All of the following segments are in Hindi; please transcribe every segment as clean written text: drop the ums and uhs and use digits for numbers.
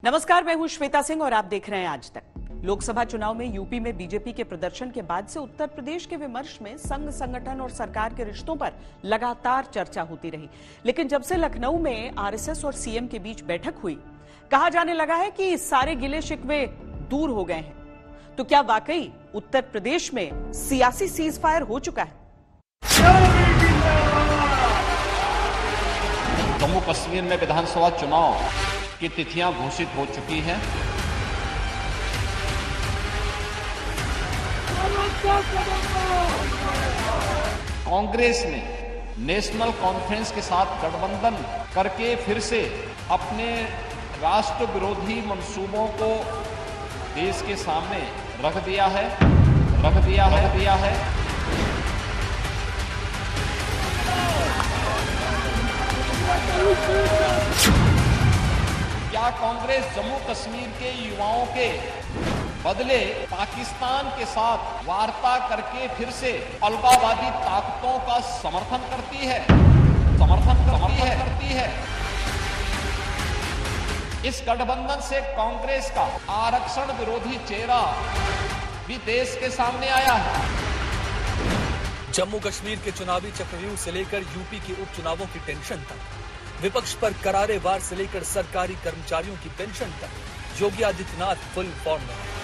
नमस्कार, मैं हूं श्वेता सिंह और आप देख रहे हैं आज तक। लोकसभा चुनाव में यूपी में बीजेपी के प्रदर्शन के बाद से उत्तर प्रदेश के विमर्श में संघ संगठन और सरकार के रिश्तों पर लगातार चर्चा होती रही। लेकिन जब से लखनऊ में आरएसएस और सीएम के बीच बैठक हुई, कहा जाने लगा है कि सारे गिले शिकवे दूर हो गए हैं। तो क्या वाकई उत्तर प्रदेश में सियासी सीज फायर हो चुका है? जम्मू कश्मीर में विधानसभा चुनाव की तिथियां घोषित हो चुकी हैं। कांग्रेस ने नेशनल कॉन्फ्रेंस के साथ गठबंधन करके फिर से अपने राष्ट्र विरोधी मंसूबों को देश के सामने रख दिया है। क्या कांग्रेस जम्मू कश्मीर के युवाओं के बदले पाकिस्तान के साथ वार्ता करके फिर से अलगाववादी ताकतों का समर्थन करती है? इस गठबंधन से कांग्रेस का आरक्षण विरोधी चेहरा भी देश के सामने आया है। जम्मू कश्मीर के चुनावी चक्रव्यूह से लेकर यूपी के उपचुनावों की टेंशन तक, विपक्ष पर करारे वार से लेकर सरकारी कर्मचारियों की पेंशन तक योगी आदित्यनाथ फुल फॉर्म में हैं।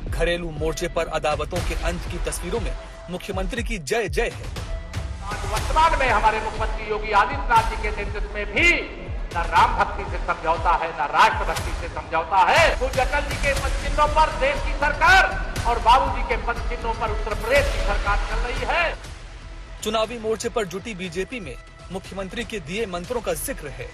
घरेलू मोर्चे पर अदावतों के अंत की तस्वीरों में मुख्यमंत्री की जय जय है। वर्तमान में हमारे मुख्यमंत्री योगी आदित्यनाथ जी के नेतृत्व में भी न राम भक्ति से समझौता है, न राष्ट्र भक्ति से समझौता है। पूज्य अटल जी के पद चिन्हों पर देश की सरकार और बाबूजी के पद चिन्हों पर उत्तर प्रदेश की सरकार चल रही है। चुनावी मोर्चे पर जुटी बीजेपी में मुख्यमंत्री के दिए मंत्रों का जिक्र है।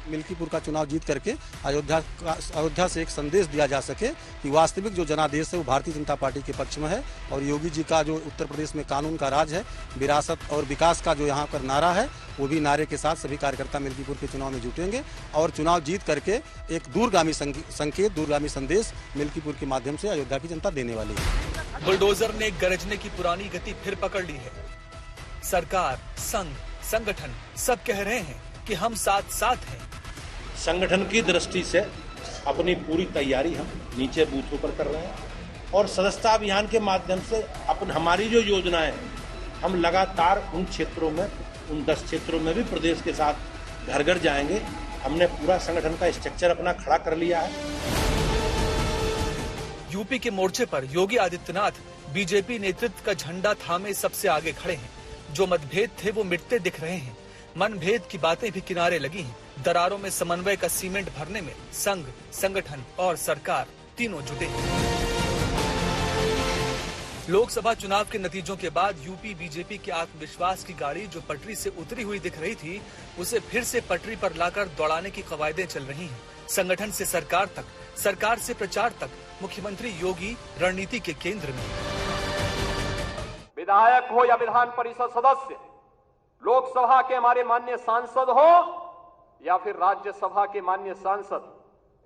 मिल्कीपुर का चुनाव जीत करके अयोध्या से एक संदेश दिया जा सके कि वास्तविक जो जनादेश है वो भारतीय जनता पार्टी के पक्ष में है और योगी जी का जो उत्तर प्रदेश में कानून का राज है, विरासत और विकास का जो यहाँ पर नारा है, वो भी नारे के साथ सभी कार्यकर्ता मिल्कीपुर के चुनाव में जुटेंगे और चुनाव जीत करके एक दूरगामी संकेत, दूरगामी संदेश मिल्कीपुर के माध्यम से अयोध्या की जनता देने वाली है। बुलडोजर ने गरजने की पुरानी गति फिर पकड़ ली है। सरकार, संघ, संगठन सब कह रहे हैं कि हम साथ हैं। संगठन की दृष्टि से अपनी पूरी तैयारी हम नीचे बूथों पर कर रहे हैं और सदस्यता अभियान के माध्यम से हमारी जो योजनाएं हम लगातार उन क्षेत्रों में, उन 10 क्षेत्रों में भी प्रदेश के साथ घर घर जाएंगे। हमने पूरा संगठन का स्ट्रक्चर अपना खड़ा कर लिया है। यूपी के मोर्चे पर योगी आदित्यनाथ बीजेपी नेतृत्व का झंडा थामे सबसे आगे खड़े हैं। जो मतभेद थे वो मिटते दिख रहे हैं। मनभेद की बातें भी किनारे लगी हैं। दरारों में समन्वय का सीमेंट भरने में संघ, संगठन और सरकार तीनों जुटे हैं। लोकसभा चुनाव के नतीजों के बाद यूपी बीजेपी के आत्मविश्वास की गाड़ी जो पटरी से उतरी हुई दिख रही थी, उसे फिर से पटरी पर लाकर दौड़ाने की कवायदें चल रही हैं। संगठन से सरकार तक, सरकार से प्रचार तक, मुख्यमंत्री योगी रणनीति के केंद्र में। विधायक हो या विधान परिषद सदस्य, लोकसभा के हमारे माननीय सांसद हो या फिर राज्यसभा के माननीय सांसद,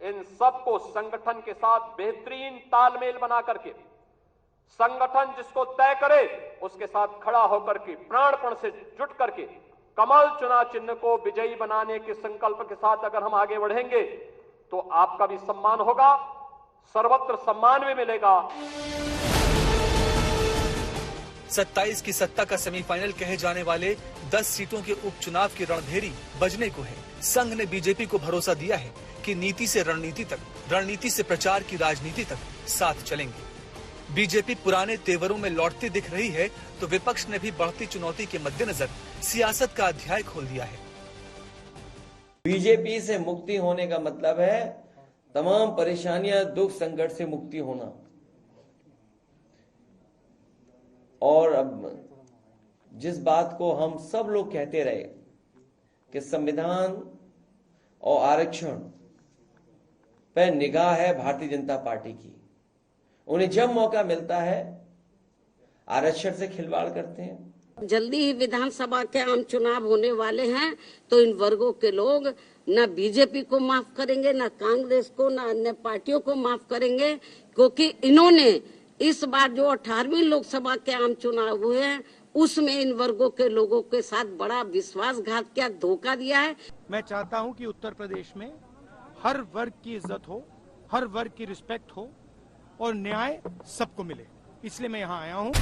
इन सबको संगठन के साथ बेहतरीन तालमेल बना करके संगठन जिसको तय करे उसके साथ खड़ा होकर के प्राणपण से जुट करके कमल चुनाव चिन्ह को विजयी बनाने के संकल्प के साथ अगर हम आगे बढ़ेंगे तो आपका भी सम्मान होगा, सर्वत्र सम्मान भी मिलेगा। 27 की सत्ता का सेमीफाइनल कहे जाने वाले 10 सीटों के उपचुनाव की रणभेरी बजने को है। संघ ने बीजेपी को भरोसा दिया है कि नीति से रणनीति तक, रणनीति से प्रचार की राजनीति तक साथ चलेंगे। बीजेपी पुराने तेवरों में लौटती दिख रही है तो विपक्ष ने भी बढ़ती चुनौती के मद्देनजर सियासत का अध्याय खोल दिया है। बीजेपी से मुक्ति होने का मतलब है तमाम परेशानियां, दुख, संकट से मुक्ति होना। और अब जिस बात को हम सब लोग कहते रहे कि संविधान और आरक्षण पर निगाह है भारतीय जनता पार्टी की, उन्हें जब मौका मिलता है आरक्षण से खिलवाड़ करते हैं। जल्दी ही विधानसभा के आम चुनाव होने वाले हैं तो इन वर्गों के लोग न बीजेपी को माफ करेंगे, न कांग्रेस को, न अन्य पार्टियों को माफ करेंगे, क्योंकि इन्होंने इस बार जो 18वीं लोकसभा के आम चुनाव हुए हैं उसमें इन वर्गों के लोगों के साथ बड़ा विश्वासघात किया, धोखा दिया है। मैं चाहता हूं कि उत्तर प्रदेश में हर वर्ग की इज्जत हो, हर वर्ग की रिस्पेक्ट हो और न्याय सबको मिले, इसलिए मैं यहाँ आया हूँ।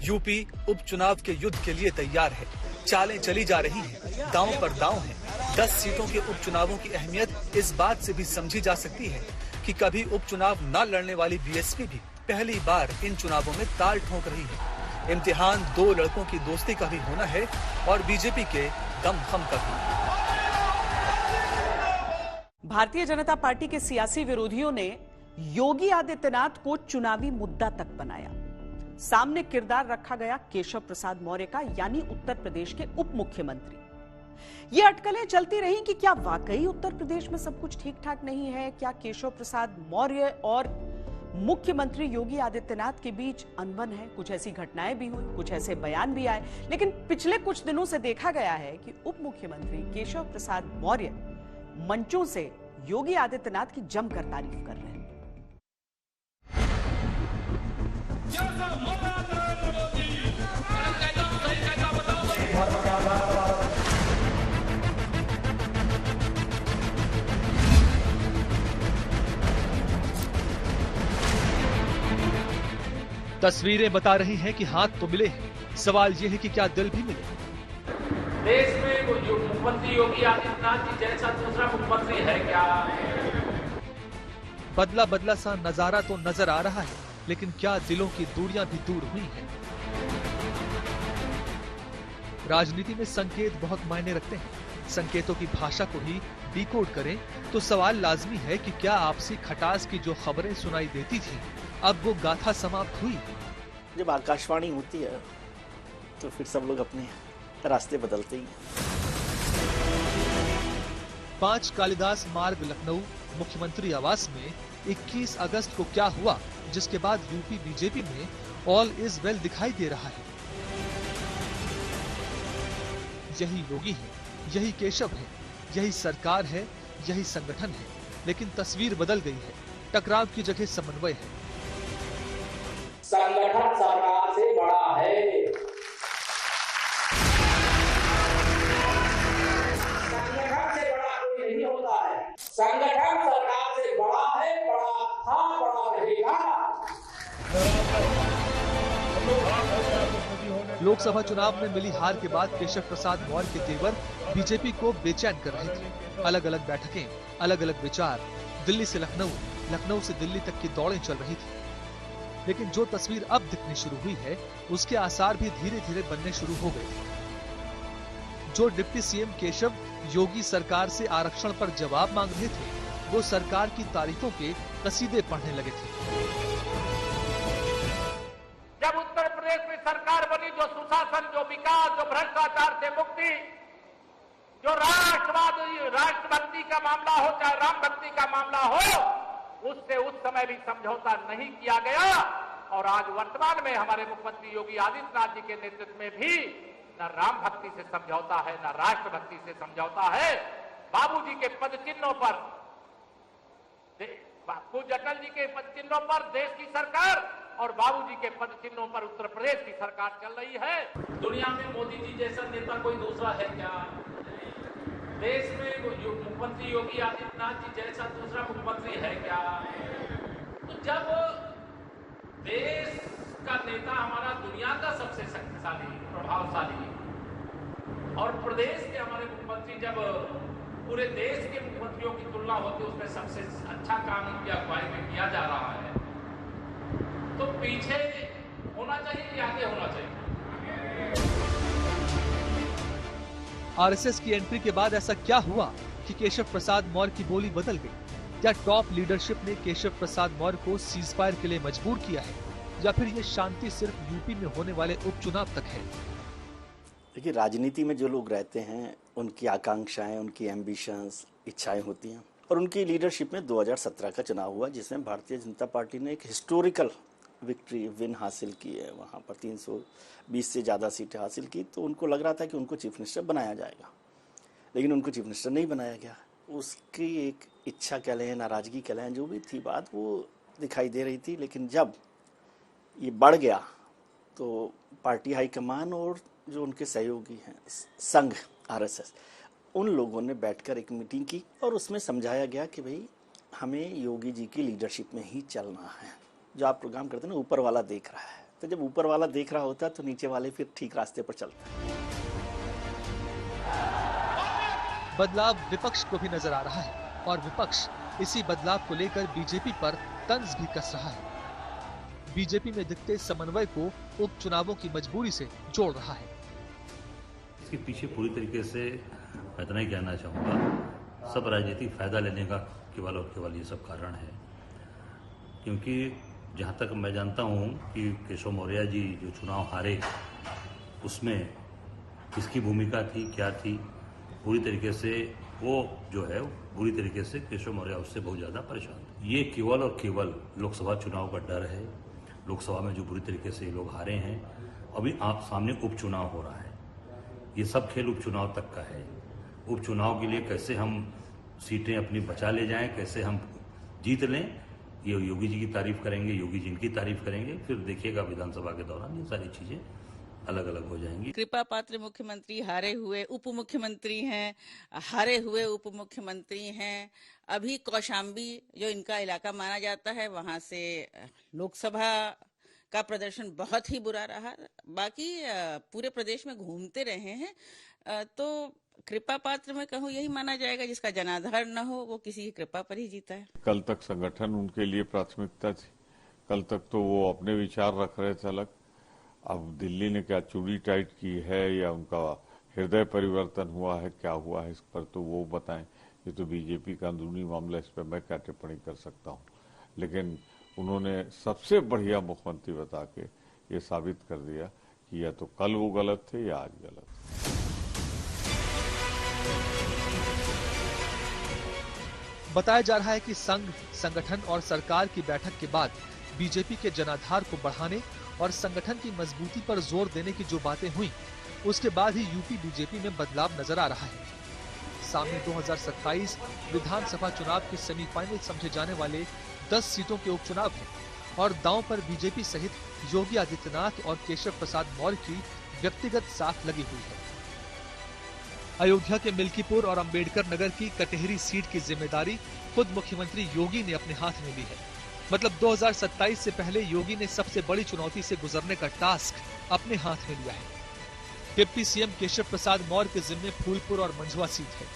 यूपी उपचुनाव के युद्ध के लिए तैयार है। चालें चली जा रही हैं, दांव पर दांव है। 10 सीटों के उपचुनावों की अहमियत इस बात से भी समझी जा सकती है कि कभी उपचुनाव न लड़ने वाली बीएसपी भी पहली बार इन चुनावों में ताल ठोक रही है। इम्तिहान 2 लड़कों की दोस्ती का भी होना है और बीजेपी के दमखम का भी। भारतीय जनता पार्टी के सियासी विरोधियों ने योगी आदित्यनाथ को चुनावी मुद्दा तक बनाया। सामने किरदार रखा गया केशव प्रसाद मौर्य का, यानी उत्तर प्रदेश के उप मुख्यमंत्री। ये अटकलें चलती रहीं कि क्या वाकई उत्तर प्रदेश में सब कुछ ठीक ठाक नहीं है, क्या केशव प्रसाद मौर्य और मुख्यमंत्री योगी आदित्यनाथ के बीच अनबन है। कुछ ऐसी घटनाएं भी हुई, कुछ ऐसे बयान भी आए, लेकिन पिछले कुछ दिनों से देखा गया है कि उप मुख्यमंत्री केशव प्रसाद मौर्य मंचों से योगी आदित्यनाथ की जमकर तारीफ कर रहे हैं। तस्वीरें बता रही हैं कि हाथ तो मिले हैं, सवाल यह है कि क्या दिल भी मिले। देश में मुख्यमंत्री योगी आदित्यनाथ जी जैसा दूसरा मुख्यमंत्री है क्या? बदला बदला सा नजारा तो नजर आ रहा है, लेकिन क्या दिलों की दूरियां भी दूर हुई हैं? राजनीति में संकेत बहुत मायने रखते हैं। संकेतों की भाषा को ही डिकोड करें तो सवाल लाजमी है कि क्या आपसी खटास की जो खबरें सुनाई देती थी, अब वो गाथा समाप्त हुई? जब आकाशवाणी होती है तो फिर सब लोग अपने रास्ते बदलते ही। 5 कालिदास मार्ग लखनऊ मुख्यमंत्री आवास में 21 अगस्त को क्या हुआ, जिसके बाद यूपी बीजेपी में ऑल इज वेल दिखाई दे रहा है। यही योगी है, यही केशव है, यही सरकार है, यही संगठन है, लेकिन तस्वीर बदल गई है। टकराव की जगह समन्वय है। संगठन सरकार से बड़ा है। संगठन से बड़ा कोई नहीं होता है। संगठन सरकार से बड़ा है, बड़ा था, बड़ा रहेगा। लोकसभा चुनाव में मिली हार के बाद केशव प्रसाद मौर्य के तेवर बीजेपी को बेचैन कर रहे थे। अलग अलग बैठकें, अलग अलग विचार, दिल्ली से लखनऊ, लखनऊ से दिल्ली तक की दौड़ें चल रही थी। लेकिन जो तस्वीर अब दिखनी शुरू हुई है, उसके आसार भी धीरे धीरे बनने शुरू हो गए थे। जो डिप्टी सीएम केशव योगी सरकार से आरक्षण पर जवाब मांग रहे थे, वो सरकार की तारीफों के कसीदे पढ़ने लगे थे। जब उत्तर प्रदेश में सरकार बनी, जो सुशासन, जो विकास, जो भ्रष्टाचार से मुक्ति, जो राष्ट्रवादी, राष्ट्रभक्ति का मामला हो चाहे राम भक्ति का मामला हो, उससे उस समय भी समझौता नहीं किया गया। और आज वर्तमान में हमारे मुख्यमंत्री योगी आदित्यनाथ जी के नेतृत्व में भी न राम भक्ति से समझौता है, न राष्ट्रभक्ति से समझौता है। बाबूजी के पद चिन्हों पर, पूज्य अटल जी के पद चिन्हों पर देश की सरकार और बाबूजी के पद चिन्हों पर उत्तर प्रदेश की सरकार चल रही है। दुनिया में मोदी जी जैसा नेता कोई दूसरा है क्या? देश में मुख्यमंत्री योगी आदित्यनाथ जी जैसा दूसरा मुख्यमंत्री है क्या? तो जब देश का नेता हमारा दुनिया का सबसे शक्तिशाली, प्रभावशाली, और प्रदेश के हमारे मुख्यमंत्री जब पूरे देश के मुख्यमंत्रियों की तुलना होती है उसमें सबसे अच्छा काम उनकी अगुवाई में किया जा रहा है, तो पीछे होना चाहिए कि आगे होना चाहिए? आरएसएस की एंट्री के बाद ऐसा क्या हुआ कि केशव प्रसाद मौर्य की बोली बदल गई? क्या टॉप लीडरशिप ने केशव प्रसाद मौर्य को सीजफायर के लिए मजबूर किया है, या फिर ये शांति सिर्फ यूपी में होने वाले उपचुनाव तक है? देखिए, राजनीति में जो लोग रहते हैं उनकी आकांक्षाएं, उनकी एम्बिशंस, इच्छाएं होती हैं, और उनकी लीडरशिप में 2017 का चुनाव हुआ जिसमें भारतीय जनता पार्टी ने एक हिस्टोरिकल विक्ट्री विन हासिल की है। वहाँ पर 320 से ज़्यादा सीटें हासिल की, तो उनको लग रहा था कि उनको चीफ मिनिस्टर बनाया जाएगा। लेकिन उनको चीफ मिनिस्टर नहीं बनाया गया। उसकी एक इच्छा कह लें, नाराजगी कह लें, जो भी थी बात, वो दिखाई दे रही थी। लेकिन जब ये बढ़ गया तो पार्टी हाईकमान और जो उनके सहयोगी हैं संघ RSS, उन लोगों ने बैठकर एक मीटिंग की और उसमें समझाया गया कि भाई हमें योगी जी की लीडरशिप में ही चलना है। जो आप प्रोग्राम करते हैं ना, ऊपर वाला देख रहा है, तो जब ऊपर वाला देख रहा होता है तो नीचे वाले फिर ठीक रास्ते पर चलते हैं। बदलाव विपक्ष को भी नजर आ रहा है और विपक्ष इसी बदलाव को लेकर बीजेपी पर तंज भी कस रहा है। बीजेपी में दिखते समन्वय को उपचुनावों की मजबूरी से जोड़ रहा है। इसके पीछे पूरी तरीके से मैं इतना ही कहना चाहूँगा, सब राजनीतिक फायदा लेने का केवल और केवल ये सब कारण है। क्योंकि जहाँ तक मैं जानता हूँ कि केशव मौर्य जी जो चुनाव हारे, उसमें किसकी भूमिका थी, क्या थी, पूरी तरीके से वो जो है पूरी तरीके से केशव मौर्य उससे बहुत ज़्यादा परेशान थे। ये केवल और केवल लोकसभा चुनाव का डर है। लोकसभा में जो बुरी तरीके से लोग हारे हैं, अभी आप सामने उपचुनाव हो रहा है। ये सब खेल उपचुनाव तक का है। उपचुनाव के लिए कैसे हम सीटें अपनी बचा ले जाएं, कैसे हम जीत लें, ये योगी जी की तारीफ करेंगे, योगी जी इनकी तारीफ करेंगे, फिर देखिएगा विधानसभा के दौरान ये सारी चीजें अलग अलग हो जाएंगी। कृपा पात्र मुख्यमंत्री हारे हुए उप मुख्यमंत्री हैं, हारे हुए उप मुख्यमंत्री हैं। अभी कौशाम्बी जो इनका इलाका माना जाता है, वहां से लोकसभा का प्रदर्शन बहुत ही बुरा रहा। बाकी पूरे प्रदेश में घूमते रहे हैं, तो कृपा पात्र में कहूँ यही माना जाएगा, जिसका जनाधार न हो वो किसी की कृपा पर ही जीता है। कल तक संगठन उनके लिए प्राथमिकता थी, कल तक तो वो अपने विचार रख रहे थे अलग। अब दिल्ली ने क्या चूड़ी टाइट की है या उनका हृदय परिवर्तन हुआ है, क्या हुआ है, इस पर तो वो बताएं। ये तो बीजेपी का अंदरूनी मामला, इस पर मैं क्या टिप्पणी कर सकता हूँ। लेकिन उन्होंने सबसे बढ़िया मुख्यमंत्री बता के ये साबित कर दिया कि या तो कल वो गलत थे या आज गलत थे। बताया जा रहा है कि संघ, संगठन और सरकार की बैठक के बाद बीजेपी के जनाधार को बढ़ाने और संगठन की मजबूती पर जोर देने की जो बातें हुई, उसके बाद ही यूपी बीजेपी में बदलाव नजर आ रहा है। सामने 2027 विधानसभा चुनाव के सेमीफाइनल समझे जाने वाले 10 सीटों के उपचुनाव हैं और दांव पर बीजेपी सहित योगी आदित्यनाथ और केशव प्रसाद मौर्य की व्यक्तिगत साख लगी हुई है। अयोध्या के मिल्कीपुर और अंबेडकर नगर की कटेहरी सीट की जिम्मेदारी खुद मुख्यमंत्री योगी ने अपने हाथ में ली है। मतलब 2027 से पहले योगी ने सबसे बड़ी चुनौती से गुजरने का टास्क अपने हाथ में लिया है। डिप्टी सीएम केशव प्रसाद मौर्य के जिम्मे फूलपुर और मंझवा सीट है।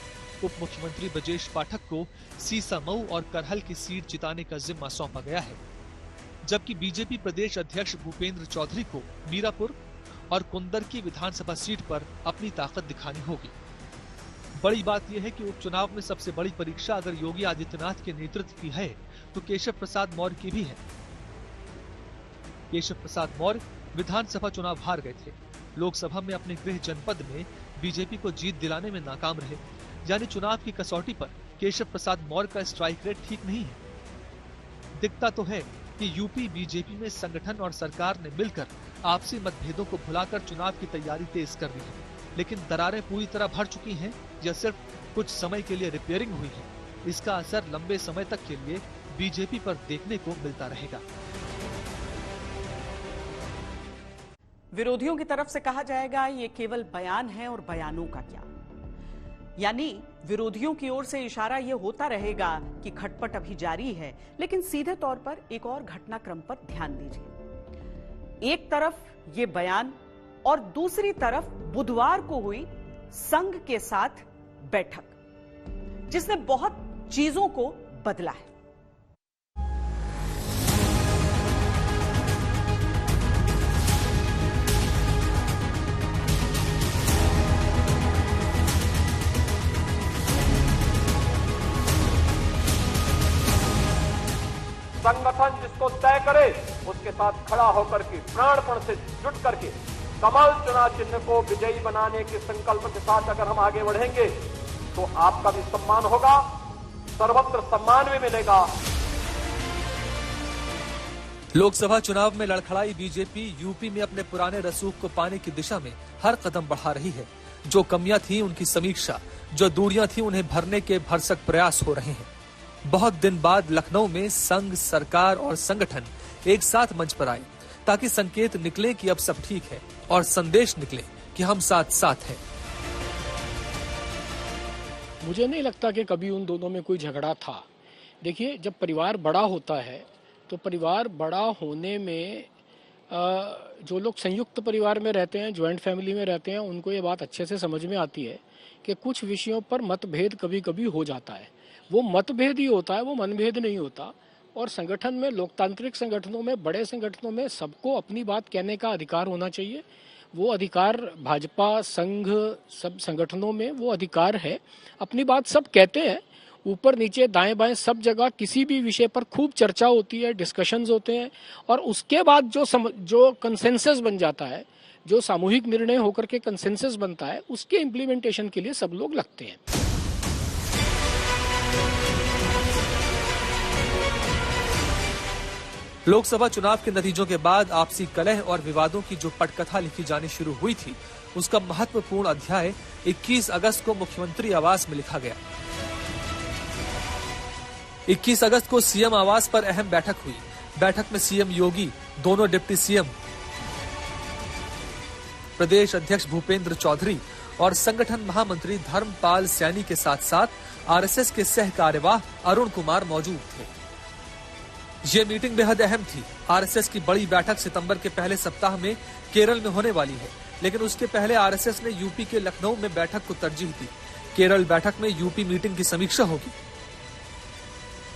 उप मुख्यमंत्री ब्रजेश पाठक को सीसामऊ और करहल की सीट जिताने का जिम्मा सौंपा गया है, जबकि बीजेपी प्रदेश अध्यक्ष भूपेंद्र चौधरी को मीरापुर और कुंदर की विधानसभा सीट पर अपनी ताकत दिखानी होगी। बड़ी बात यह है कि उपचुनाव में सबसे बड़ी परीक्षा अगर योगी आदित्यनाथ के नेतृत्व की है तो केशव प्रसाद मौर्य की भी है। केशव प्रसाद मौर्य विधानसभा चुनाव हार गए थे, लोकसभा में अपने गृह जनपद में बीजेपी को जीत दिलाने में नाकाम रहे। यानी चुनाव की कसौटी पर केशव प्रसाद मौर्य का स्ट्राइक रेट ठीक नहीं है। दिखता तो है कि यूपी बीजेपी में संगठन और सरकार ने मिलकर आपसी मतभेदों को भुलाकर चुनाव की तैयारी तेज कर दी है, लेकिन दरारें पूरी तरह भर चुकी हैं या सिर्फ कुछ समय के लिए रिपेयरिंग हुई है, इसका असर लंबे समय तक के लिए बीजेपी पर देखने को मिलता रहेगा। विरोधियों की तरफ से कहा जाएगा ये केवल बयान है और बयानों का क्या, यानी विरोधियों की ओर से इशारा ये होता रहेगा कि खटपट अभी जारी है, लेकिन सीधे तौर पर एक और घटनाक्रम पर ध्यान दीजिए। एक तरफ ये बयान और दूसरी तरफ बुधवार को हुई संघ के साथ बैठक, जिसने बहुत चीजों को बदला है। संगठन जिसको तय करे उसके साथ खड़ा होकर के प्राणपण से जुट करके कमल चुनाव चिन्ह को विजयी बनाने के संकल्प के साथ अगर हम आगे बढ़ेंगे तो आपका भी सम्मान होगा, सर्वत्र सम्मान भी मिलेगा। लोकसभा चुनाव में लड़खड़ाई बीजेपी यूपी में अपने पुराने रसूख को पाने की दिशा में हर कदम बढ़ा रही है। जो कमियां थी उनकी समीक्षा, जो दूरियां थी उन्हें भरने के भरसक प्रयास हो रहे हैं। बहुत दिन बाद लखनऊ में संघ, सरकार और संगठन एक साथ मंच पर आए ताकि संकेत निकले कि अब सब ठीक है और संदेश निकले कि हम साथ साथ हैं। मुझे नहीं लगता कि कभी उन दोनों में कोई झगड़ा था। देखिए, जब परिवार बड़ा होता है तो परिवार बड़ा होने में जो लोग संयुक्त परिवार में रहते हैं, ज्वाइंट फैमिली में रहते हैं, उनको ये बात अच्छे से समझ में आती है कि कुछ विषयों पर मतभेद कभी कभी हो जाता है। वो मतभेद ही होता है, वो मनभेद नहीं होता। और संगठन में, लोकतांत्रिक संगठनों में, बड़े संगठनों में सबको अपनी बात कहने का अधिकार होना चाहिए। वो अधिकार भाजपा, संघ, सब संगठनों में वो अधिकार है। अपनी बात सब कहते हैं, ऊपर नीचे दाएं बाएं सब जगह किसी भी विषय पर खूब चर्चा होती है, डिस्कशंस होते हैं, और उसके बाद जो कंसेंसस बन जाता है, जो सामूहिक निर्णय होकर के कंसेंसस बनता है, उसके इम्प्लीमेंटेशन के लिए सब लोग लगते हैं। लोकसभा चुनाव के नतीजों के बाद आपसी कलह और विवादों की जो पटकथा लिखी जानी शुरू हुई थी, उसका महत्वपूर्ण अध्याय 21 अगस्त को मुख्यमंत्री आवास में लिखा गया। 21 अगस्त को सीएम आवास पर अहम बैठक हुई। बैठक में सीएम योगी, दोनों डिप्टी सीएम, प्रदेश अध्यक्ष भूपेंद्र चौधरी और संगठन महामंत्री धर्मपाल सैनी के साथ साथ आरएसएस के सह कार्यवाह अरुण कुमार मौजूद थे। ये मीटिंग बेहद अहम थी। आरएसएस की बड़ी बैठक सितंबर के पहले सप्ताह में केरल में होने वाली है, लेकिन उसके पहले आरएसएस ने यूपी के लखनऊ में बैठक को तरजीह दी। केरल बैठक में यूपी मीटिंग की समीक्षा होगी।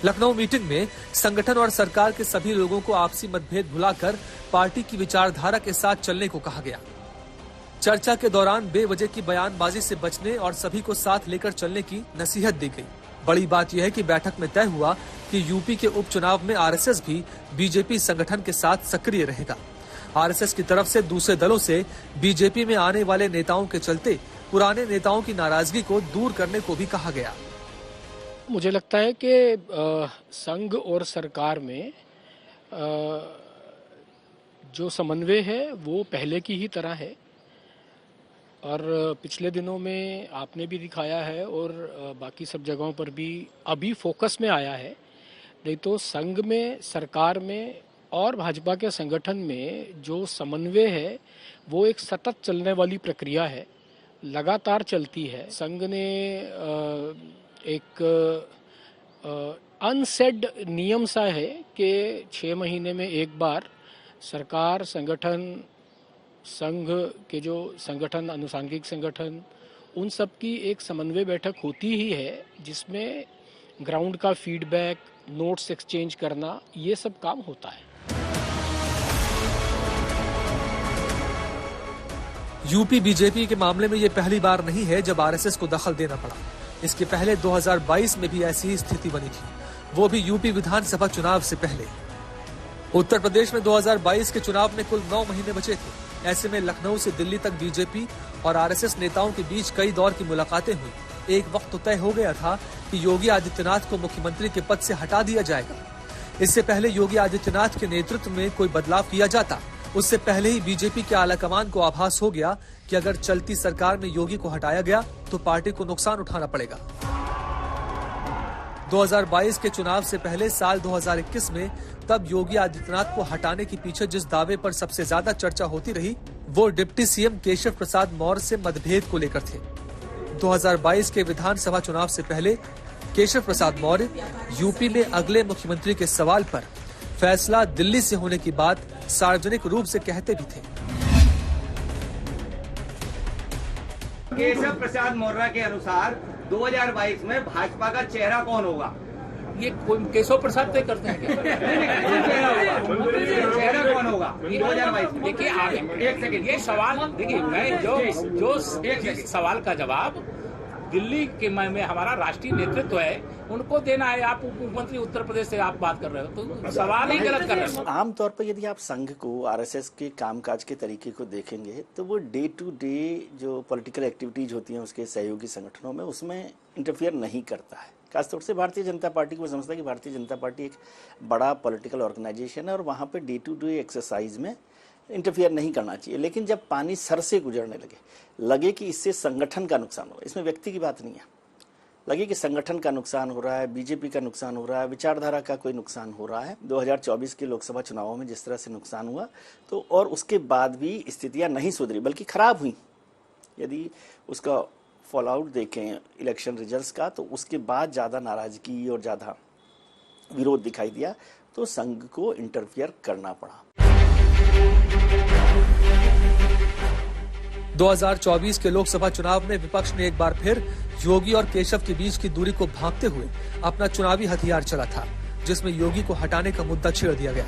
लखनऊ मीटिंग में संगठन और सरकार के सभी लोगों को आपसी मतभेद भुलाकर पार्टी की विचारधारा के साथ चलने को कहा गया। चर्चा के दौरान बेवजह की बयानबाजी से बचने और सभी को साथ लेकर चलने की नसीहत दी गई। बड़ी बात यह है कि बैठक में तय हुआ कि यूपी के उपचुनाव में आरएसएस भी बीजेपी संगठन के साथ सक्रिय रहेगा। आरएसएस की तरफ से दूसरे दलों से बीजेपी में आने वाले नेताओं के चलते पुराने नेताओं की नाराजगी को दूर करने को भी कहा गया। मुझे लगता है कि संघ और सरकार में जो समन्वय है वो पहले की ही तरह है, और पिछले दिनों में आपने भी दिखाया है और बाकी सब जगहों पर भी अभी फोकस में आया है। नहीं तो संघ में, सरकार में और भाजपा के संगठन में जो समन्वय है वो एक सतत चलने वाली प्रक्रिया है, लगातार चलती है। संघ ने एक अनसेड नियम सा है कि 6 महीने में एक बार सरकार, संगठन, संघ के जो संगठन, अनुसांगिक संगठन, उन सब की एक समन्वय बैठक होती ही है, जिसमें ग्राउंड का फीडबैक, नोट्स एक्सचेंज करना, ये सब काम होता है। यूपी बीजेपी के मामले में ये पहली बार नहीं है जब आरएसएस को दखल देना पड़ा। इसके पहले 2022 में भी ऐसी ही स्थिति बनी थी, वो भी यूपी विधानसभा चुनाव से पहले। उत्तर प्रदेश में 2022 के चुनाव में कुल 9 महीने बचे थे। ऐसे में लखनऊ से दिल्ली तक बीजेपी और आरएसएस नेताओं के बीच कई दौर की मुलाकातें हुई। एक वक्त तो तय हो गया था कि योगी आदित्यनाथ को मुख्यमंत्री के पद से हटा दिया जाएगा। इससे पहले योगी आदित्यनाथ के नेतृत्व में कोई बदलाव किया जाता, उससे पहले ही बीजेपी के आलाकमान को आभास हो गया कि अगर चलती सरकार में योगी को हटाया गया तो पार्टी को नुकसान उठाना पड़ेगा। 2022 के चुनाव से पहले साल 2021 में तब योगी आदित्यनाथ को हटाने के पीछे जिस दावे पर सबसे ज्यादा चर्चा होती रही, वो डिप्टी सीएम केशव प्रसाद मौर्य से मतभेद को लेकर थे। 2022 के विधानसभा चुनाव से पहले केशव प्रसाद मौर्य यूपी में अगले मुख्यमंत्री के सवाल पर फैसला दिल्ली से होने की बात सार्वजनिक रूप से कहते भी थे। केशव प्रसाद मौर्य के अनुसार 2022 में भाजपा का चेहरा कौन होगा? ये केशव प्रसाद तय करते हैं क्या? चेहरा कौन होगा 2022 में? देखिए, एक सेकंड, ये सवाल देखिए, मैं जो सवाल का जवाब दिल्ली के में हमारा राष्ट्रीय नेतृत्व है उनको देना है। आप उप मुख्यमंत्री उत्तर प्रदेश से आप बात कर रहे हो तो सवाल ही गलत कर रहे हो। आमतौर पर यदि आप संघ को, आरएसएस के कामकाज के तरीके को देखेंगे तो वो डे टू डे जो पॉलिटिकल एक्टिविटीज होती हैं उसके सहयोगी संगठनों में, उसमें इंटरफियर नहीं करता है। खासतौर से भारतीय जनता पार्टी को समझता है कि भारतीय जनता पार्टी एक बड़ा पॉलिटिकल ऑर्गेनाइजेशन है और वहाँ पे डे टू डे एक्सरसाइज में इंटरफियर नहीं करना चाहिए। लेकिन जब पानी सर से गुजरने लगे कि इससे संगठन का नुकसान हो, इसमें व्यक्ति की बात नहीं है, लगे कि संगठन का नुकसान हो रहा है, बीजेपी का नुकसान हो रहा है, विचारधारा का कोई नुकसान हो रहा है, 2024 के लोकसभा चुनावों में जिस तरह से नुकसान हुआ, तो और उसके बाद भी स्थितियां नहीं सुधरी बल्कि खराब हुई। यदि उसका फॉल आउट देखें इलेक्शन रिजल्ट्स का, तो उसके बाद ज़्यादा नाराजगी और ज़्यादा विरोध दिखाई दिया, तो संघ को इंटरफियर करना पड़ा। 2024 के लोकसभा चुनाव में विपक्ष ने एक बार फिर योगी और केशव के बीच की दूरी को भांपते हुए अपना चुनावी हथियार चला था, जिसमें योगी को हटाने का मुद्दा छेड़ दिया गया।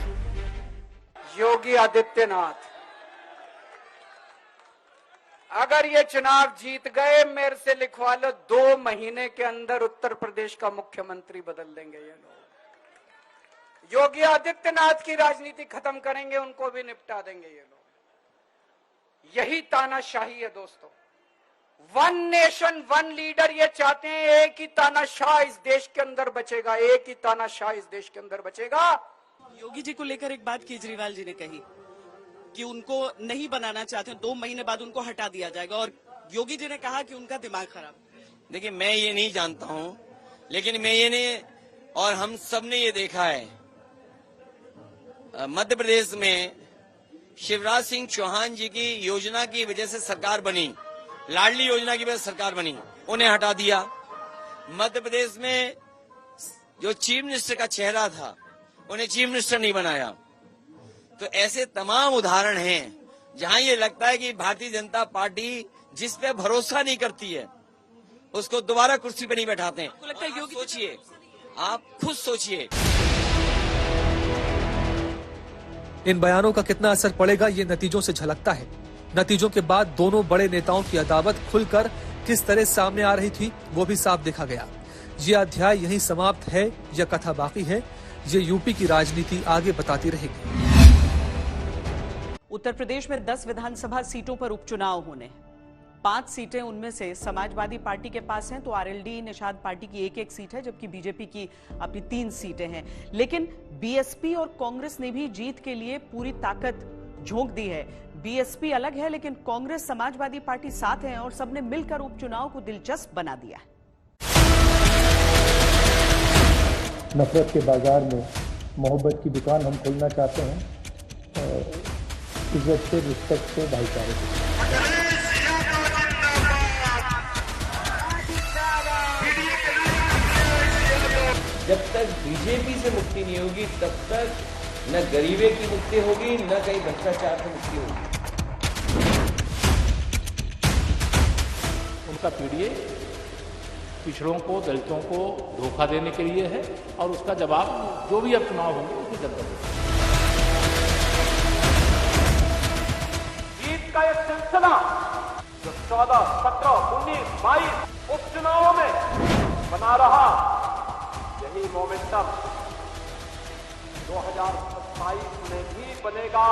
योगी आदित्यनाथ, अगर ये चुनाव जीत गए, मेरे से लिखवा लो, 2 महीने के अंदर उत्तर प्रदेश का मुख्यमंत्री बदल देंगे ये लोग। योगी आदित्यनाथ की राजनीति खत्म करेंगे, उनको भी निपटा देंगे ये लोग। यही तानाशाही है दोस्तों। 1 नेशन 1 लीडर ये चाहते हैं, एक ही तानाशाह इस देश के अंदर बचेगा, एक ही तानाशाह इस देश के अंदर बचेगा। योगी जी को लेकर एक बात केजरीवाल जी ने कही कि उनको नहीं बनाना चाहते, 2 महीने बाद उनको हटा दिया जाएगा, और योगी जी ने कहा कि उनका दिमाग खराब। देखिए, मैं ये नहीं जानता हूं, लेकिन मैं ये नहीं, और हम सब ने ये देखा है, मध्य प्रदेश में शिवराज सिंह चौहान जी की योजना की वजह से सरकार बनी, लाडली योजना की वजह से सरकार बनी, उन्हें हटा दिया। मध्य प्रदेश में जो चीफ मिनिस्टर का चेहरा था, उन्हें चीफ मिनिस्टर नहीं बनाया। तो ऐसे तमाम उदाहरण हैं जहां ये लगता है कि भारतीय जनता पार्टी जिस पे भरोसा नहीं करती है, उसको दोबारा कुर्सी पे नहीं बैठाते हैं। आपको लगता है योगी? सोचिए, आप खुद सोचिए। इन बयानों का कितना असर पड़ेगा, ये नतीजों से झलकता है। नतीजों के बाद दोनों बड़े नेताओं की अदावत खुलकर किस तरह सामने आ रही थी, वो भी साफ देखा गया। ये अध्याय यहीं समाप्त है या कथा बाकी है, ये यूपी की राजनीति आगे बताती रहेगी। उत्तर प्रदेश में 10 विधानसभा सीटों पर उपचुनाव होने, 5 सीटें उनमें से समाजवादी पार्टी के पास हैं, तो आरएलडी निषाद पार्टी की 1-1 सीट है, जबकि बीजेपी की अपनी 3 सीटें हैं। लेकिन बीएसपी और कांग्रेस ने भी जीत के लिए पूरी ताकत झोंक दी है। बीएसपी अलग है, लेकिन कांग्रेस समाजवादी पार्टी साथ हैं और सबने मिलकर उपचुनाव को दिलचस्प बना दिया है। नफरत के बाजार में मोहब्बत की दुकान हम खोलना चाहते हैं, इज्जत से, रिस्पेक्ट से, भाईचारे से। जब तक बीजेपी से मुक्ति नहीं होगी, तब तक न गरीबी की मुक्ति होगी, न कहीं भ्रष्टाचार से मुक्ति होगी। उनका पीडीए पिछड़ों को, दलितों को धोखा देने के लिए है, और उसका जवाब जो भी अब चुनाव होंगे उसकी जनता देगी। जीत का एक सिलसिला जो 14, 17, 19, 22 उपचुनावों में बना रहा, यही मोमेंटम 2027 में भी बनेगा।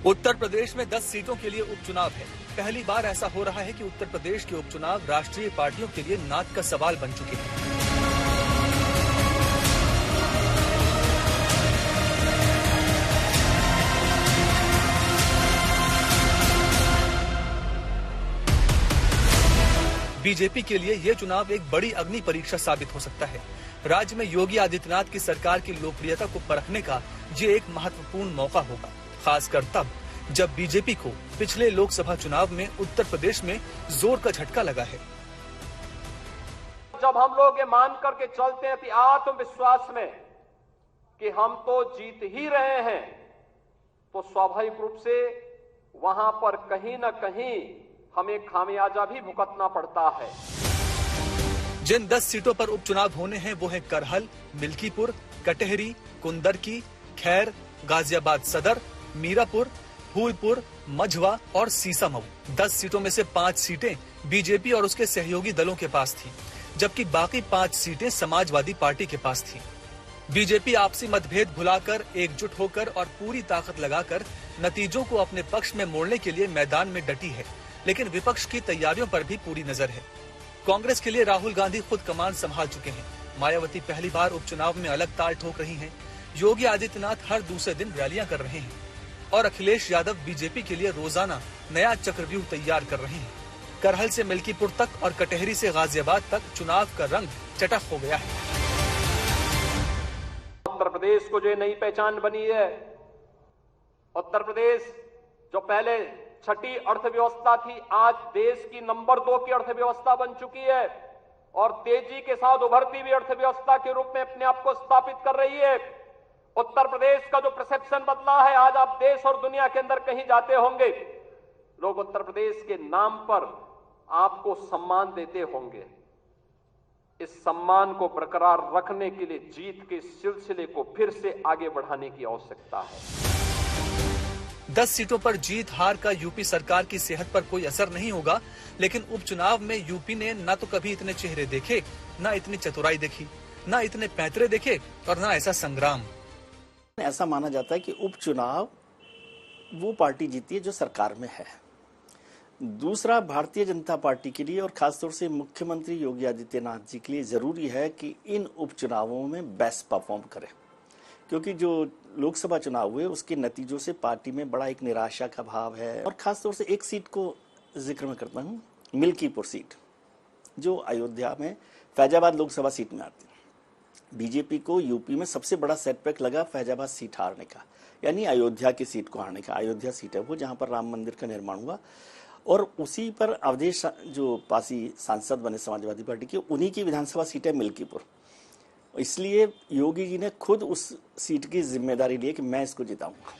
उत्तर प्रदेश में 10 सीटों के लिए उपचुनाव है। पहली बार ऐसा हो रहा है कि उत्तर प्रदेश के उपचुनाव राष्ट्रीय पार्टियों के लिए नाक का सवाल बन चुके हैं। बीजेपी के लिए यह चुनाव एक बड़ी अग्नि परीक्षा साबित हो सकता है। राज्य में योगी आदित्यनाथ की सरकार की लोकप्रियता को परखने का ये एक महत्वपूर्ण मौका होगा, खासकर तब जब बीजेपी को पिछले लोकसभा चुनाव में उत्तर प्रदेश में जोर का झटका लगा है। जब हम लोग ये मान करके चलते हैं कि आत्मविश्वास में कि हम तो जीत ही रहे हैं, तो स्वाभाविक रूप से वहां पर कहीं न कहीं हमें खामियाजा भी भुगतना पड़ता है। जिन 10 सीटों पर उपचुनाव होने हैं वो हैं करहल, मिल्कीपुर, कटहरी, कुंदरकी, खैर, गाजियाबाद सदर, मीरापुर, फूलपुर, मझवा और सीसामऊ। 10 सीटों में से 5 सीटें बीजेपी और उसके सहयोगी दलों के पास थी, जबकि बाकी 5 सीटें समाजवादी पार्टी के पास थी। बीजेपी आपसी मतभेद भुलाकर, एकजुट होकर और पूरी ताकत लगाकर नतीजों को अपने पक्ष में मोड़ने के लिए मैदान में डटी है, लेकिन विपक्ष की तैयारियों पर भी पूरी नजर है। कांग्रेस के लिए राहुल गांधी खुद कमान संभाल चुके हैं। मायावती पहली बार उपचुनाव में अलग ताल ठोक रही हैं। योगी आदित्यनाथ हर दूसरे दिन रैलियां कर रहे हैं और अखिलेश यादव बीजेपी के लिए रोजाना नया चक्रव्यूह तैयार कर रहे हैं। करहल से मिल्कीपुर तक और कटहरी से गाजियाबाद तक चुनाव का रंग चटक हो गया है। उत्तर प्रदेश को जो नई पहचान बनी है, उत्तर प्रदेश जो पहले छठी अर्थव्यवस्था थी, आज देश की नंबर 2 की अर्थव्यवस्था बन चुकी है और तेजी के साथ उभरती हुई अर्थव्यवस्था के रूप में अपने आप को स्थापित कर रही है। उत्तर प्रदेश का जो परसेप्शन बदला है, आज आप देश और दुनिया के अंदर कहीं जाते होंगे, लोग उत्तर प्रदेश के नाम पर आपको सम्मान देते होंगे। इस सम्मान को बरकरार रखने के लिए जीत के सिलसिले को फिर से आगे बढ़ाने की आवश्यकता है। 10 सीटों पर जीत हार का यूपी सरकार की सेहत पर कोई असर नहीं होगा, लेकिन उपचुनाव में यूपी ने न तो कभी इतने चेहरे देखे, न इतनी चतुराई देखी, न इतने पैंतरे देखे और न ऐसा संग्राम। ऐसा माना जाता है कि उपचुनाव वो पार्टी जीती है जो सरकार में है। दूसरा, भारतीय जनता पार्टी के लिए और खासतौर से मुख्यमंत्री योगी आदित्यनाथ जी के लिए जरूरी है कि इन उपचुनावों में बेस्ट परफॉर्म करें, क्योंकि जो लोकसभा चुनाव हुए उसके नतीजों से पार्टी में बड़ा एक निराशा का भाव है। और खासतौर से एक सीट को जिक्र में करता हूँ, मिल्कीपुर सीट जो अयोध्या में फैजाबाद लोकसभा सीट में आती है। बीजेपी को यूपी में सबसे बड़ा सेटबैक लगा फैजाबाद सीट हारने का, यानी अयोध्या की सीट को हारने का। अयोध्या सीट है वो जहाँ पर राम मंदिर का निर्माण हुआ और उसी पर अवधेश जो पासी सांसद बने समाजवादी पार्टी के, उन्हीं की विधानसभा सीट है मिल्कीपुर। इसलिए योगी जी ने खुद उस सीट की जिम्मेदारी ली कि मैं इसको जिताऊंगा।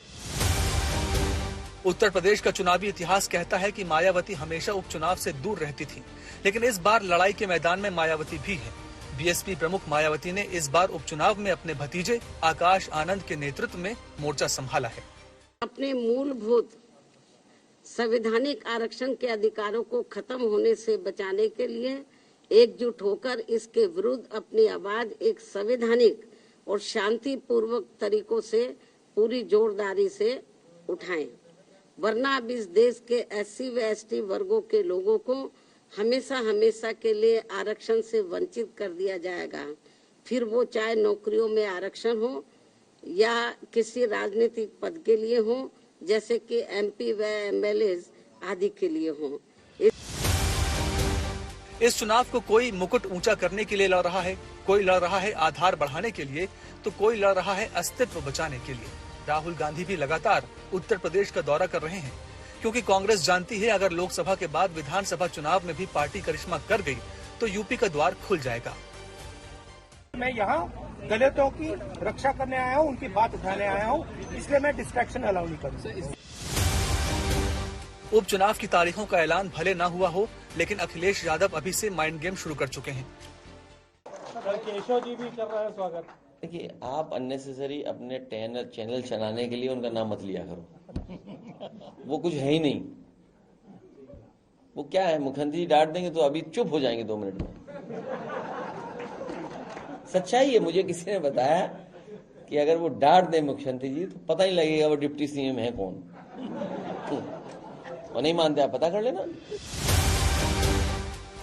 उत्तर प्रदेश का चुनावी इतिहास कहता है कि मायावती हमेशा उपचुनाव से दूर रहती थी, लेकिन इस बार लड़ाई के मैदान में मायावती भी है। बीएसपी प्रमुख मायावती ने इस बार उपचुनाव में अपने भतीजे आकाश आनंद के नेतृत्व में मोर्चा संभाला है। अपने मूलभूत संवैधानिक आरक्षण के अधिकारों को खत्म होने से बचाने के लिए एकजुट होकर इसके विरुद्ध अपनी आवाज एक संवैधानिक और शांतिपूर्वक तरीकों से पूरी जोरदारी से उठाएं, वरना अब इस देश के एससी व एसटी वर्गों के लोगों को हमेशा के लिए आरक्षण से वंचित कर दिया जाएगा। फिर वो चाहे नौकरियों में आरक्षण हो या किसी राजनीतिक पद के लिए हो, जैसे कि एमपी व एमएलए आदि के लिए हो। इस चुनाव को कोई मुकुट ऊंचा करने के लिए लड़ रहा है, कोई लड़ रहा है आधार बढ़ाने के लिए, तो कोई लड़ रहा है अस्तित्व बचाने के लिए। राहुल गांधी भी लगातार उत्तर प्रदेश का दौरा कर रहे हैं, क्योंकि कांग्रेस जानती है अगर लोकसभा के बाद विधानसभा चुनाव में भी पार्टी करिश्मा कर गई तो यूपी का द्वार खुल जाएगा। मैं यहाँ दलितों की रक्षा करने आया हूँ, उनकी बात उठाने आया हूँ, इसलिए मैं डिस्ट्रैक्शन अलाउ नहीं करूँगा। उपचुनाव की तारीखों का ऐलान भले ना हुआ हो, लेकिन अखिलेश यादव अभी से माइंड गेम शुरू कर चुके हैं। केशव जी भी कर रहे हैं स्वागत। देखिए, आप अननेसेसरी अपने चैनल चलाने के लिए उनका नाम मत लिया करो। वो कुछ है ही नहीं। वो क्या है, मुख्यमंत्री डांट देंगे तो अभी चुप हो जाएंगे 2 मिनट में। सच्चाई है, मुझे किसी ने बताया कि अगर वो डांट दे मुख्यमंत्री जी तो पता ही लगेगा वो डिप्टी सीएम है कौन। और नहीं मानते आप पता कर लेना।